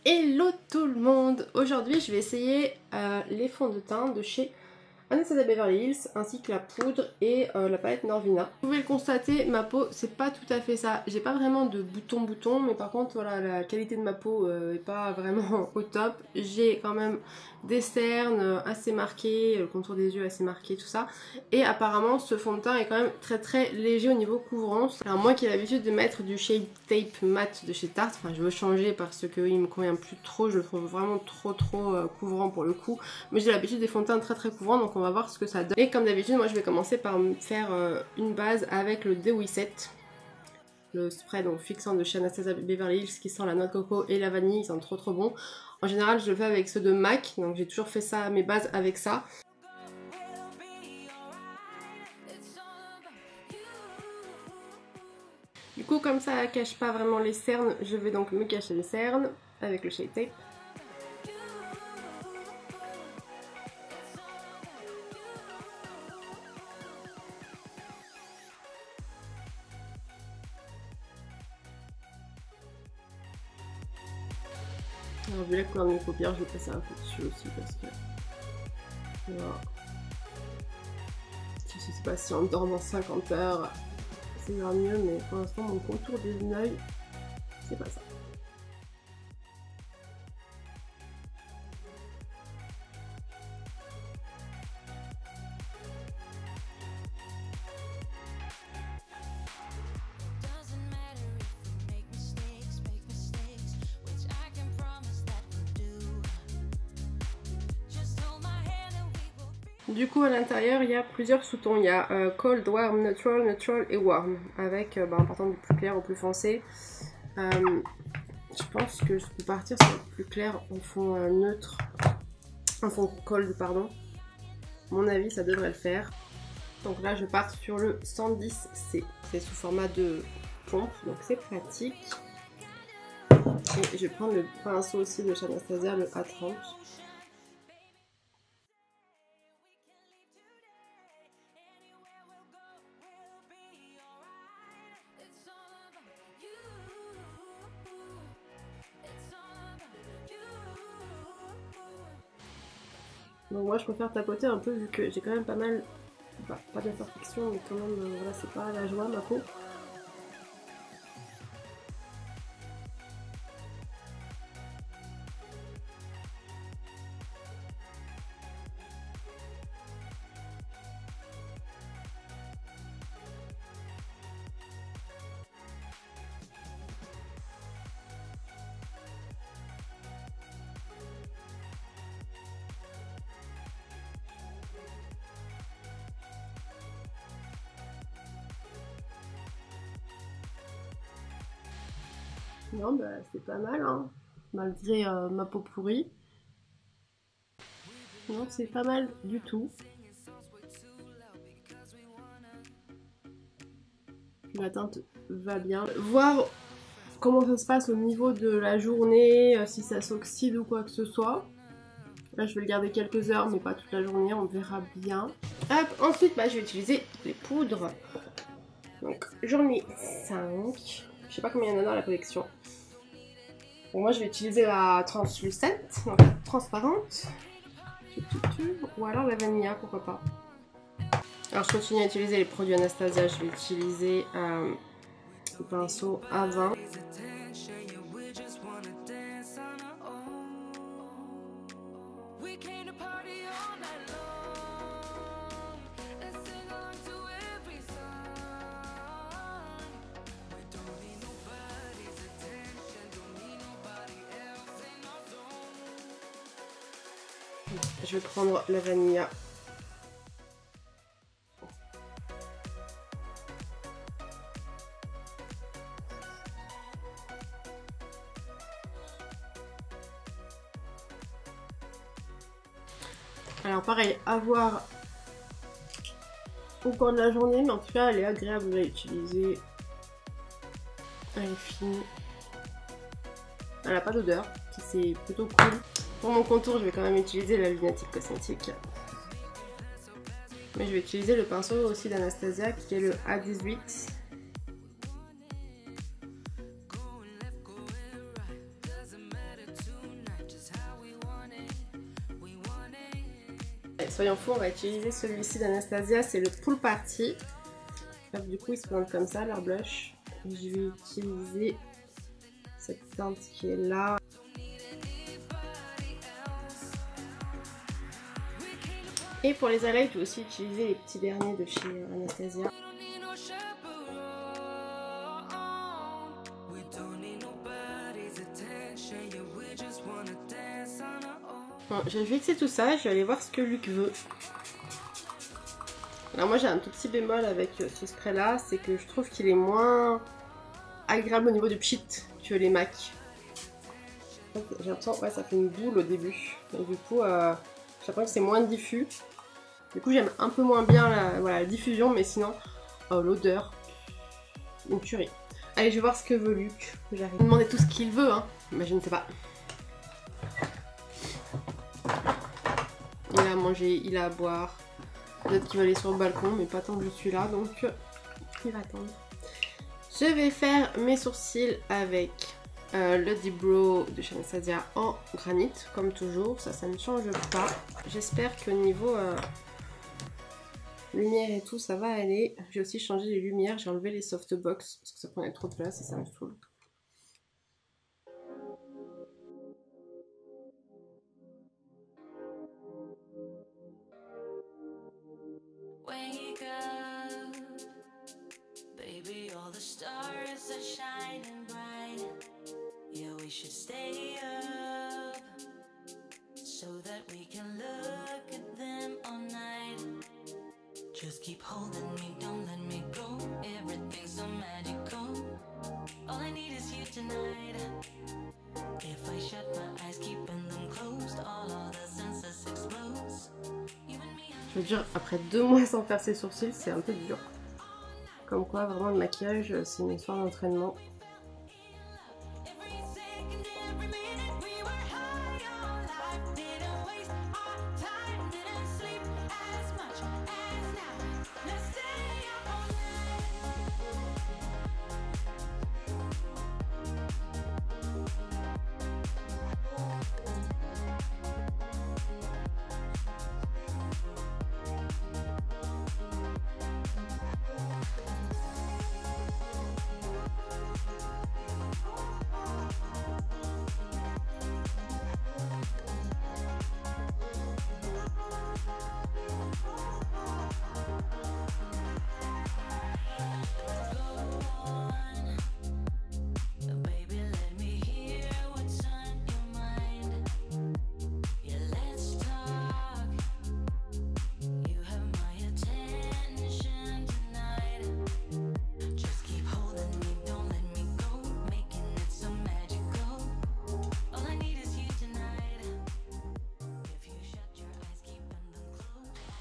Hello tout le monde! Aujourd'hui je vais essayer les fonds de teint de chez Anastasia Beverly Hills ainsi que la poudre et la palette Norvina. Vous pouvez le constater, ma peau c'est pas tout à fait ça. J'ai pas vraiment de boutons mais par contre voilà, la qualité de ma peau est pas vraiment au top. J'ai quand même des cernes assez marquées, le contour des yeux assez marqué, tout ça. Et apparemment ce fond de teint est quand même très léger au niveau couvrance. Alors moi qui ai l'habitude de mettre du Shape Tape Matte de chez Tarte, enfin je veux changer parce que il me convient plus trop, je le trouve vraiment trop couvrant pour le coup. Mais j'ai l'habitude des fonds de teint très couvrants, donc on va voir ce que ça donne. Et comme d'habitude moi je vais commencer par me faire une base avec le Dewy Set. Le spray donc fixant de chez Anastasia Beverly Hills qui sent la noix de coco et la vanille, ils sont trop bons. En général je le fais avec ceux de MAC, donc j'ai toujours fait ça, mes bases avec ça. Du coup comme ça cache pas vraiment les cernes, je vais donc me cacher les cernes avec le Shape Tape. Alors vu la couleur de mes paupières, je vais passer un peu dessus aussi parce que... Voilà. Je sais pas si en dormant 50 heures, ça ira mieux, mais pour l'instant mon contour des yeux, c'est pas ça. Du coup à l'intérieur il y a plusieurs sous-tons, il y a Cold, Warm, Neutral et Warm, avec en partant du plus clair au plus foncé. Je pense que je peux partir sur le plus clair en fond neutre, en fond Cold pardon. À mon avis ça devrait le faire. Donc là je pars sur le 110C, c'est sous format de pompe donc c'est pratique. Et je vais prendre le pinceau aussi de chez Anastasia, le A30. Donc moi je préfère tapoter un peu vu que j'ai quand même pas mal, pas d'imperfection mais quand même voilà c'est pas la joie ma peau. Non bah c'est pas mal hein, malgré ma peau pourrie. Non c'est pas mal du tout. La teinte va bien. Voir comment ça se passe au niveau de la journée, si ça s'oxyde ou quoi que ce soit. Là je vais le garder quelques heures mais pas toute la journée, on verra bien. Hop, ensuite bah, je vais utiliser les poudres. Donc j'en ai 5. Je sais pas combien il y en a dans la collection. Bon, moi je vais utiliser la translucente, donc la transparente. Ou alors la vanilla, pourquoi pas. Alors je continue à utiliser les produits Anastasia, je vais utiliser le pinceau A20. Je vais prendre la vanilla. Alors pareil, à voir au cours de la journée, mais en tout cas elle est agréable à utiliser. Elle est fine. Elle n'a pas d'odeur, c'est plutôt cool. Pour mon contour, je vais quand même utiliser la Lunatic Cosmétique. Mais je vais utiliser le pinceau aussi d'Anastasia qui est le A18. soyons fous, on va utiliser celui-ci d'Anastasia, c'est le Pool Party. Hop, du coup ils se présentent comme ça, leur blush. Je vais utiliser cette teinte qui est là. Et pour les highlights, je vais aussi utiliser les petits derniers de chez Anastasia. Bon, je vais mixer tout ça, je vais aller voir ce que Luc veut. Alors moi j'ai un tout petit bémol avec ce spray là, c'est que je trouve qu'il est moins agréable au niveau du pchit que les MAC. J'ai l'impression, ouais, ça fait une boule au début. Et du coup, j'ai l'impression que c'est moins diffus. Du coup, j'aime un peu moins bien la diffusion, mais sinon, l'odeur, une tuerie. Allez, je vais voir ce que veut Luc. J'arrive. Je vais demander tout ce qu'il veut, hein, mais je ne sais pas. Il a à manger, il a à boire. Peut-être qu'il va aller sur le balcon, mais pas tant que je suis là, donc il va attendre. Je vais faire mes sourcils avec le Deep Brow de chez Anastasia en granit, comme toujours. Ça ne change pas. J'espère qu'au niveau lumière et tout, ça va aller. J'ai aussi changé les lumières, j'ai enlevé les softbox parce que ça prenait trop de place et ça me saoule. Just keep holding me, don't let me go. Everything's so magical. All I need is you tonight. If I shut my eyes, keeping them closed, all the senses explode. Je veux dire, après 2 mois sans faire ses sourcils, c'est un peu dur. Comme quoi, vraiment, le maquillage, c'est une histoire d'entraînement.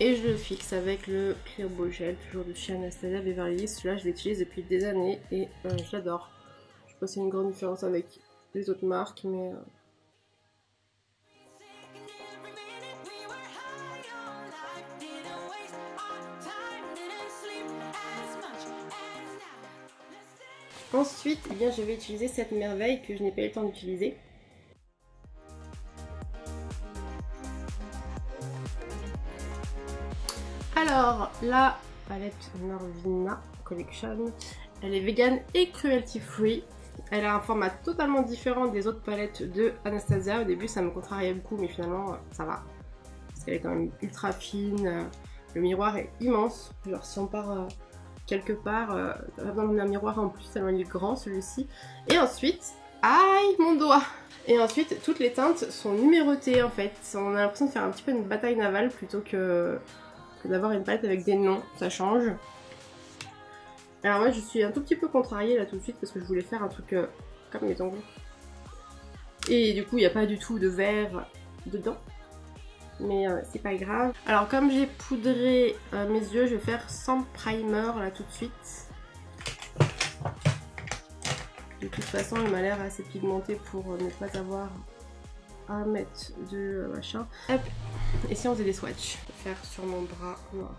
Et je le fixe avec le Clear Ball Gel, toujours de chez Anastasia Beverly Hills. Celui-là, je l'utilise depuis des années et j'adore. Je sais pas si c'est une grande différence avec les autres marques, mais... Ensuite, eh bien, je vais utiliser cette merveille que je n'ai pas eu le temps d'utiliser. Alors, la palette Norvina Collection, elle est vegan et cruelty free. Elle a un format totalement différent des autres palettes de Anastasia. Au début, ça me contrariait beaucoup, mais finalement, ça va. Parce qu'elle est quand même ultra fine. Le miroir est immense. Genre, si on part quelque part, t'as pas besoin d'un miroir en plus, tellement il est grand celui-ci. Et ensuite, aïe, mon doigt! Et ensuite, toutes les teintes sont numérotées en fait. On a l'impression de faire un petit peu une bataille navale plutôt que d'avoir une palette avec des noms, ça change. Alors moi je suis un tout petit peu contrariée là tout de suite parce que je voulais faire un truc comme mes ongles. Et du coup il n'y a pas du tout de vert dedans. Mais c'est pas grave. Alors comme j'ai poudré mes yeux, je vais faire sans primer là tout de suite. De toute façon il m'a l'air assez pigmenté pour ne pas avoir à mettre de machin. Hop. Et si on faisait des swatchs, je vais faire sur mon bras noir.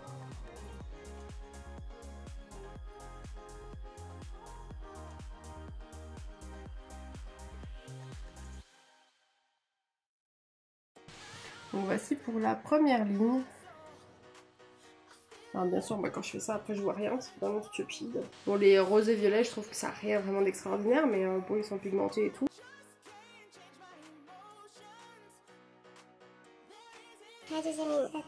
Donc voici pour la première ligne. Alors bien sûr, moi quand je fais ça, après je vois rien, c'est vraiment stupide. Bon, les roses et violets, je trouve que ça n'a rien vraiment d'extraordinaire, mais bon, ils sont pigmentés et tout. La deuxième ligne, hop.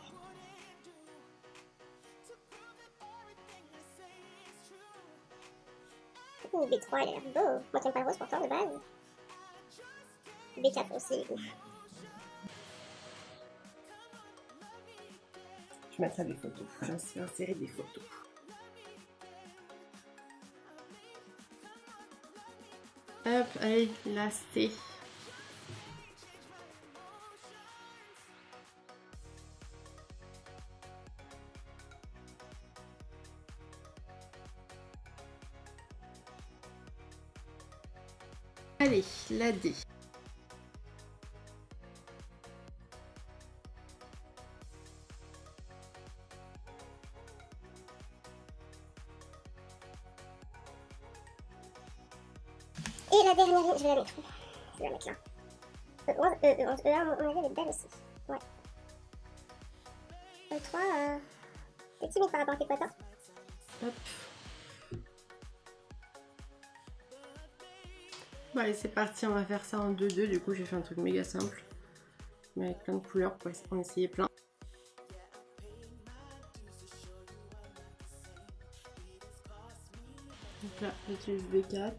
B3, il a l'air beau. Moi, t'aimes pas le rose pourtant de base. B4 aussi, ouf. Je mettrai des photos, j'ai inséré des photos. Hop, allez, lacet. Allez, la D. Et la dernière ligne, je vais la mettre où? Je vais la mettre là. E11, E11, E1, à mon avis, elle est belle aussi. Ouais. E3, t'es timide par rapport à tes potes, hein? Hop. Bon allez, c'est parti, on va faire ça en 2-2. Du coup, j'ai fait un truc méga simple, mais avec plein de couleurs pour en essayer plein. Donc là, j'utilise B4.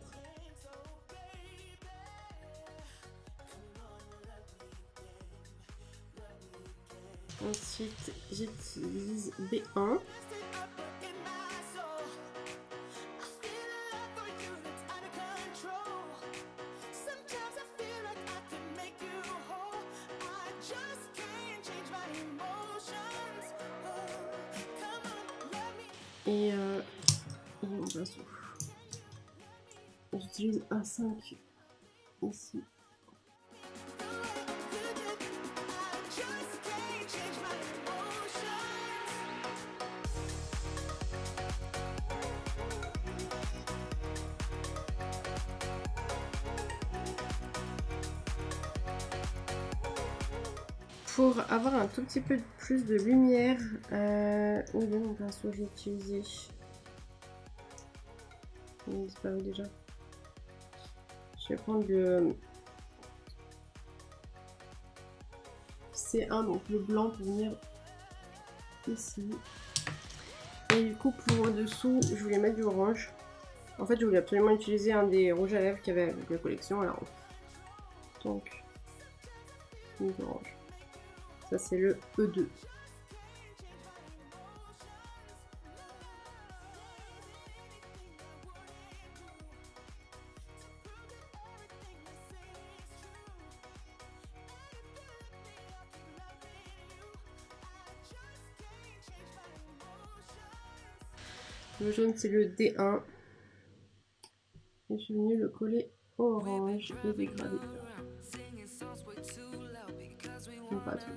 Ensuite, j'utilise B1. Et mon pinceau. J'utilise A5 ici. Pour avoir un tout petit peu plus de lumière, où est mon pinceau que j'ai utilisé? Il a disparu déjà. Je vais prendre le C1, donc le blanc, pour venir ici. Et du coup, pour au-dessous, je voulais mettre du orange. En fait, je voulais absolument utiliser un des rouges à lèvres qu'il y avait avec la collection. Alors, donc, du orange. Ça, c'est le E2. Le jaune, c'est le D1. Et je suis venue le coller au orange et dégrader. Non, pas trop.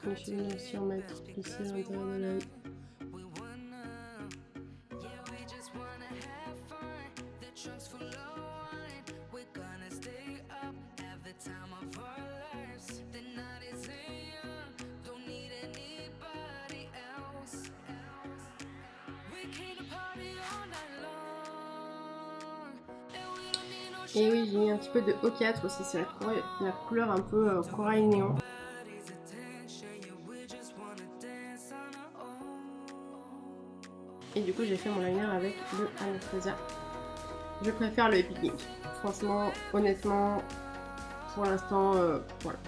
Et je suis venue aussi en mettre ici à l'intérieur de l'œil. Et oui, j'ai mis un petit peu de O4 aussi, c'est la couleur un peu corail néon. Et du coup, j'ai fait mon liner avec le Anastasia. Je préfère le Epic Ink. Franchement, honnêtement, pour l'instant, voilà.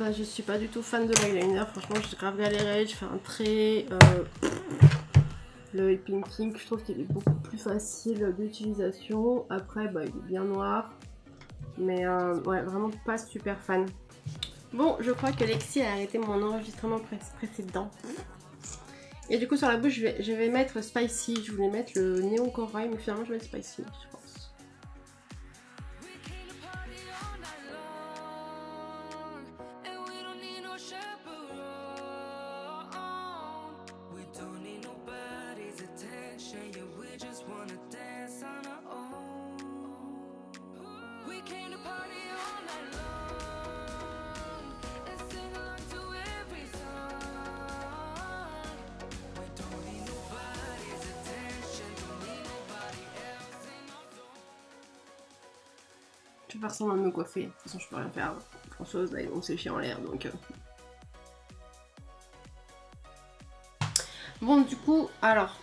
Bah, je suis pas du tout fan de l'eyeliner, franchement j'ai grave galéré, j'ai fait un trait. Le Pink Pink, je trouve qu'il est beaucoup plus facile d'utilisation. Après, bah, il est bien noir. Mais ouais, vraiment pas super fan. Bon, je crois que Lexi a arrêté mon enregistrement précédent. Et du coup, sur la bouche, je vais mettre Spicy. Je voulais mettre le Néon Corail, mais finalement, je vais mettre Spicy, je pense. Je vais faire semblant de me coiffer, de toute façon je peux rien faire grand chose, là ils vont sécher en l'air donc... Bon du coup, alors...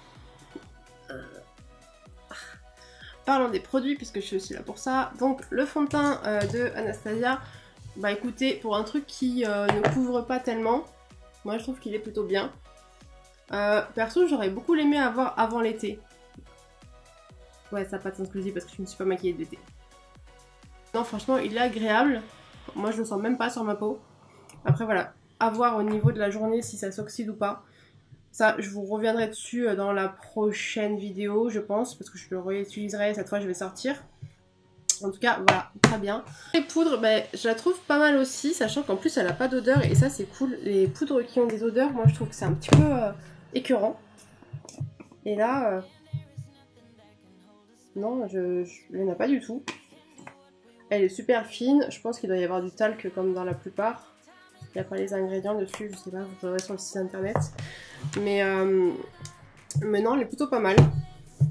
Parlons des produits puisque je suis aussi là pour ça. Donc le fond de teint de Anastasia, bah écoutez, pour un truc qui ne couvre pas tellement, moi je trouve qu'il est plutôt bien. Perso j'aurais beaucoup aimé avoir avant l'été. Ouais ça n'a pas de sens que je dis parce que je me suis pas maquillée d'été. Non franchement il est agréable, moi je le sens même pas sur ma peau. Après voilà, à voir au niveau de la journée si ça s'oxyde ou pas. Ça je vous reviendrai dessus dans la prochaine vidéo je pense, parce que je le réutiliserai, cette fois je vais sortir. En tout cas voilà, très bien. Les poudres, ben, je la trouve pas mal aussi, sachant qu'en plus elle a pas d'odeur et ça c'est cool. Les poudres qui ont des odeurs, moi je trouve que c'est un petit peu écœurant. Et là, non, il n'y en a pas du tout. Elle est super fine, je pense qu'il doit y avoir du talc comme dans la plupart. Il n'y a pas les ingrédients dessus, je sais pas, vous verrez sur le site internet. Mais non, elle est plutôt pas mal.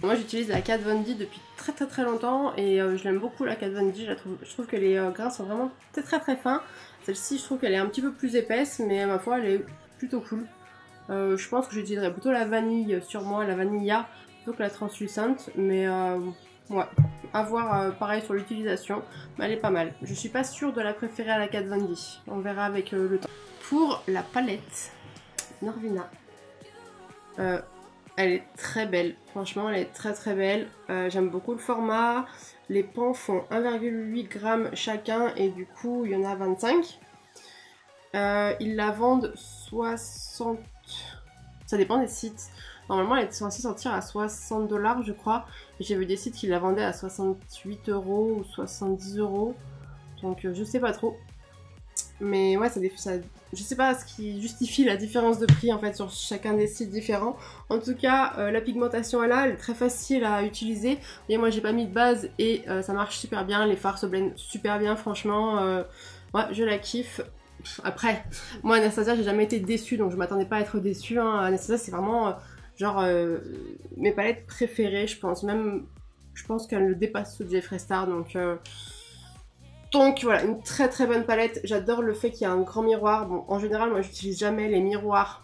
Moi j'utilise la Kat Von D depuis très longtemps et je l'aime beaucoup la Kat Von D, je trouve que les grains sont vraiment très fins. Celle-ci je trouve qu'elle est un petit peu plus épaisse mais ma foi elle est plutôt cool. Je pense que j'utiliserai plutôt la vanille sur moi, la vanilla, plutôt que la translucente, mais ouais, à voir pareil sur l'utilisation, mais elle est pas mal. Je suis pas sûre de la préférer à la Kat Von D, on verra avec le temps. Pour la palette Norvina, elle est très belle, franchement elle est très belle, j'aime beaucoup le format, les pans font 1,8 g chacun et du coup il y en a 25. Ils la vendent 60... Ça dépend des sites. Normalement elle est censée sortir à 60 $ je crois. J'ai vu des sites qui la vendaient à 68 € ou 70 €. Donc je sais pas trop. Mais ouais, je sais pas ce qui justifie la différence de prix en fait sur chacun des sites différents. En tout cas, la pigmentation elle est très facile à utiliser. Et moi j'ai pas mis de base et ça marche super bien. Les fards se blendent super bien franchement. Ouais, je la kiffe. Après, moi Anastasia j'ai jamais été déçue donc je m'attendais pas à être déçue. Hein. Anastasia c'est vraiment genre mes palettes préférées je pense. Même je pense qu'elle le dépasse sous Jeffree Star donc voilà, une très bonne palette. J'adore le fait qu'il y a un grand miroir. Bon en général moi j'utilise jamais les miroirs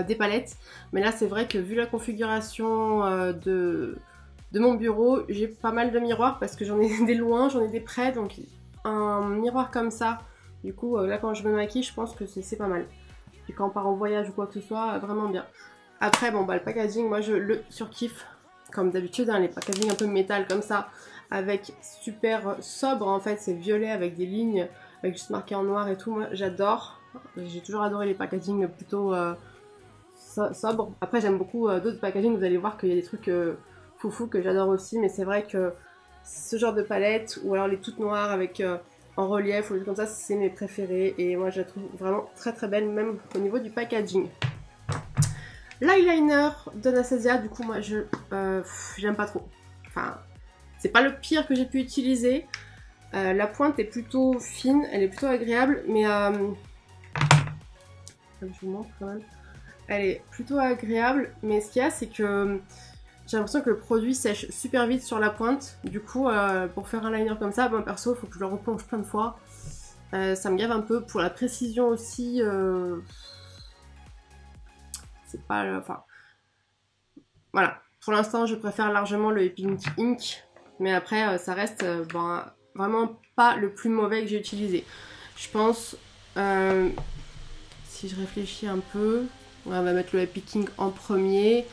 des palettes. Mais là c'est vrai que vu la configuration de mon bureau, j'ai pas mal de miroirs parce que j'en ai des loin, j'en ai des près. Donc un miroir comme ça, du coup là quand je me maquille je pense que c'est pas mal. Et quand on part en voyage ou quoi que ce soit, vraiment bien. Après bon bah le packaging, moi je le surkiffe. Comme d'habitude, hein, les packaging un peu métal comme ça, avec super sobre en fait, c'est violet avec des lignes, avec juste marqué en noir et tout, moi j'adore. J'ai toujours adoré les packaging plutôt sobres. Après j'aime beaucoup d'autres packaging, vous allez voir qu'il y a des trucs foufou que j'adore aussi, mais c'est vrai que ce genre de palette, ou alors les toutes noires avec en relief ou des trucs comme ça, c'est mes préférés et moi je la trouve vraiment très belle, même au niveau du packaging. L'eyeliner d'Anastasia, du coup moi j'aime pas trop. Enfin, c'est pas le pire que j'ai pu utiliser. La pointe est plutôt fine, elle est plutôt agréable, mais je vous montre quand même. Elle est plutôt agréable, mais ce qu'il y a c'est que j'ai l'impression que le produit sèche super vite sur la pointe. Du coup, pour faire un liner comme ça, moi perso, il faut que je le replonge plein de fois. Ça me gave un peu. Pour la précision aussi, c'est pas... Enfin... Voilà. Pour l'instant, je préfère largement le Pink Ink. Mais après, ça reste vraiment pas le plus mauvais que j'ai utilisé. Je pense Si je réfléchis un peu, on va mettre le Happy King en premier.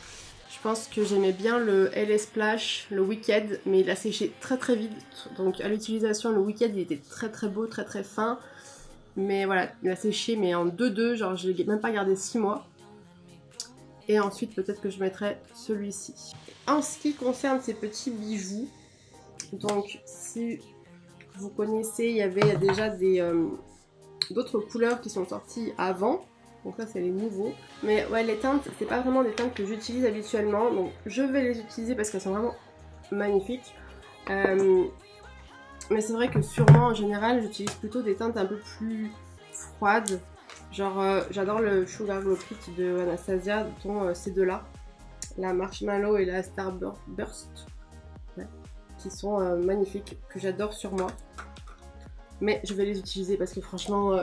Je pense que j'aimais bien le LA Splash, le Wicked, mais il a séché très très vite. Donc à l'utilisation, le Wicked il était très très beau, très très fin. Mais voilà, il a séché mais en 2-2, genre je l'ai même pas gardé 6 mois. Et ensuite peut-être que je mettrai celui-ci. En ce qui concerne ces petits bijoux, donc si vous connaissez, il y avait déjà d'autres couleurs qui sont sorties avant. Donc ça c'est les nouveaux. Mais ouais, les teintes, c'est pas vraiment des teintes que j'utilise habituellement. Donc je vais les utiliser parce qu'elles sont vraiment magnifiques. Mais c'est vrai que sur moi en général, j'utilise plutôt des teintes un peu plus froides. Genre j'adore le Sugar Glow Kit de Anastasia, dont ces deux-là. La Marshmallow et la Starburst. Ouais, qui sont magnifiques, que j'adore sur moi. Mais je vais les utiliser parce que franchement...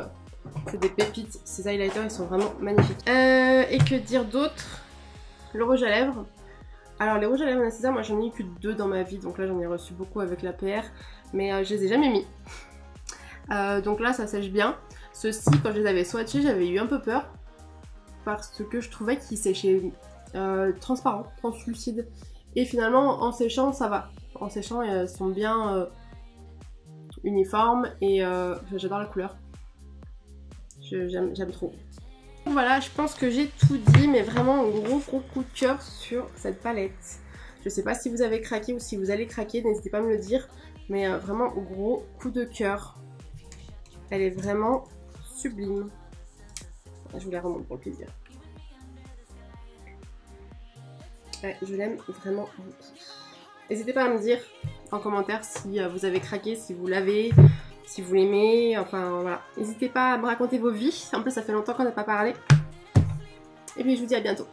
c'est des pépites, ces highlighters ils sont vraiment magnifiques. Et que dire d'autre? Le rouge à lèvres. Alors les rouges à lèvres Anastasia, moi j'en ai eu que 2 dans ma vie, donc là j'en ai reçu beaucoup avec la PR, mais je les ai jamais mis. Donc là ça sèche bien. Ceux-ci, quand je les avais swatchés, j'avais eu un peu peur parce que je trouvais qu'ils séchaient transparents, translucides. Et finalement en séchant ça va. En séchant ils sont bien uniformes et j'adore la couleur. J'aime trop. Voilà, je pense que j'ai tout dit, mais vraiment un gros coup de cœur sur cette palette. Je sais pas si vous avez craqué ou si vous allez craquer, n'hésitez pas à me le dire. Mais vraiment gros coup de cœur. Elle est vraiment sublime. Je vous la remonte pour le plaisir. Ouais, je l'aime vraiment beaucoup. N'hésitez pas à me dire en commentaire si vous avez craqué, si vous l'avez, si vous l'aimez, enfin voilà. N'hésitez pas à me raconter vos vies. En plus ça fait longtemps qu'on n'a pas parlé. Et puis je vous dis à bientôt.